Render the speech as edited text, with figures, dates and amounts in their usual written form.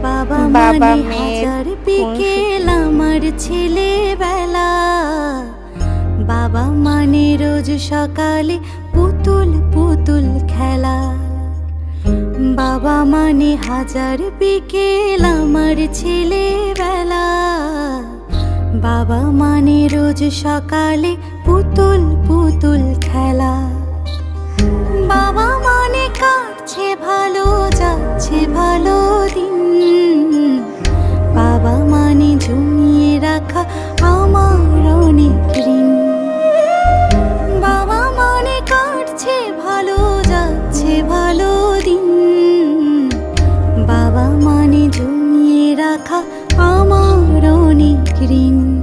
বাবা বাবা মানে মেয়ের হাজার বিকেল আমার ছেলেবেলা। বাবা মানে রোজ সকালে পুতুল পুতুল খেলা। বাবা মানে হাজার বিকেল আমার ছেলেবেলা। বাবা মানে রোজ সকালে পুতুল পুতুল খেলা। বাবা মানে কাটছে ভালো, যাচ্ছে ভালো দিন। বাবা মানে জমিয়ে রাখা আমার অনেক ঋণ। বাবা মানে কাটছে ভালো, যাচ্ছে ভালো দিন। বাবা মানে জমিয়ে রাখা আমার অনেক ঋণ।